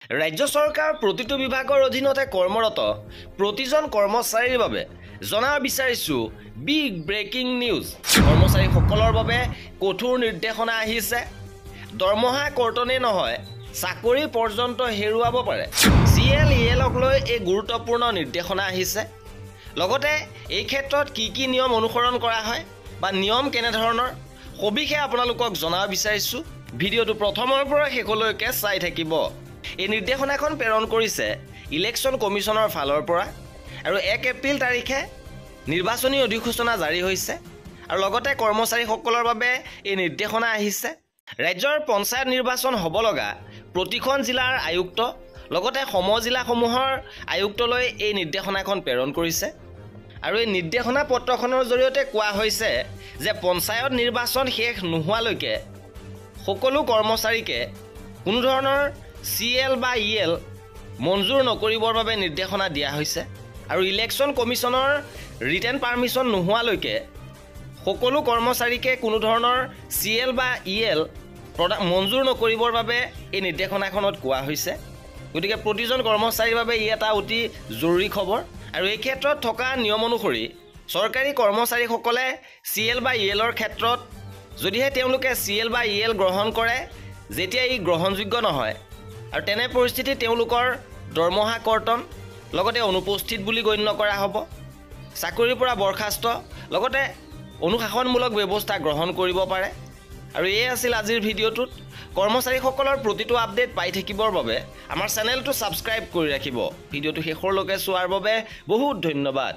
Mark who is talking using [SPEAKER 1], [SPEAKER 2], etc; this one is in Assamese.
[SPEAKER 1] ৰাজ্য চৰকাৰ প্ৰতিটো বিভাগৰ অধীনতে কৰ্মৰত প্ৰতিজন কৰ্মচাৰীৰ বাবে জনাব বিচাৰিছো বিগ ব্ৰেকিং নিউজ। কৰ্মচাৰীসকলৰ বাবে কঠোৰ নিৰ্দেশনা আহিছে। দৰমহা কৰ্তনে নহয়, চাকৰি পৰ্যন্ত হেৰুৱাব পাৰে। CLELক লৈ এই গুৰুত্বপূৰ্ণ নিৰ্দেশনা আহিছে। লগতে এই ক্ষেত্ৰত কি নিয়ম অনুসৰণ কৰা হয় বা নিয়ম কেনেধৰণৰ সবিশেষ আপোনালোকক জনাব বিচাৰিছো। ভিডিঅ'টো প্ৰথমৰ পৰা শেষলৈকে চাই থাকিব। এই নিৰ্দেশনাখন প্ৰেৰণ কৰিছে ইলেকশ্যন কমিশ্যনৰ ফালৰ পৰা আৰু 1 এপ্ৰিল তাৰিখে নিৰ্বাচনী অধিসূচনা জাৰি হৈছে আৰু লগতে কৰ্মচাৰীসকলৰ বাবে এই নিৰ্দেশনা আহিছে। ৰাজ্যৰ পঞ্চায়ত নিৰ্বাচন হ'ব লগা প্ৰতিখন জিলাৰ আয়ুক্ত লগতে সমজিলাসমূহৰ আয়ুক্তলৈ এই নিৰ্দেশনাখন প্ৰেৰণ কৰিছে আৰু এই নিৰ্দেশনা পত্ৰখনৰ জৰিয়তে কোৱা হৈছে যে পঞ্চায়ত নিৰ্বাচন শেষ নোহোৱালৈকে সকলো কৰ্মচাৰীকে কোনো ধৰণৰ CL বা EL মঞ্জুৰ নকৰিবৰ বাবে নিৰ্দেশনা দিয়া হৈছে আৰু ইলেকশ্যন কমিশ্যনৰ ৰিটেন পাৰমিশ্যন নোহোৱালৈকে সকলো কৰ্মচাৰীকে কোনো ধৰণৰ CL বা EL মঞ্জুৰ নকৰিবৰ বাবে এই নিৰ্দেশনাখনত কোৱা হৈছে। গতিকে প্ৰতিজন কৰ্মচাৰীৰ বাবে ই এটা অতি জৰুৰী খবৰ আৰু এই ক্ষেত্ৰত থকা নিয়ম অনুসৰি চৰকাৰী কৰ্মচাৰীসকলে CL বা ELৰ ক্ষেত্ৰত যদিহে তেওঁলোকে CL বা EL গ্ৰহণ কৰে, যেতিয়া ই গ্ৰহণযোগ্য নহয় আৰু তেনে পৰিস্থিতিত তেওঁলোকৰ দৰমহা কৰ্তন লগতে অনুপস্থিত বুলি গণ্য কৰা হ'ব। চাকৰিৰ পৰা বৰখাস্ত লগতে অনুশাসনমূলক ব্যৱস্থা গ্ৰহণ কৰিব পাৰে। আৰু এই আছিল আজিৰ ভিডিঅ'টোত। কৰ্মচাৰীসকলৰ প্ৰতিটো আপডেট পাই থাকিবৰ বাবে আমাৰ চেনেলটো ছাবস্ক্ৰাইব কৰি ৰাখিব। ভিডিঅ'টো শেষলৈকে চোৱাৰ বাবে বহুত ধন্যবাদ।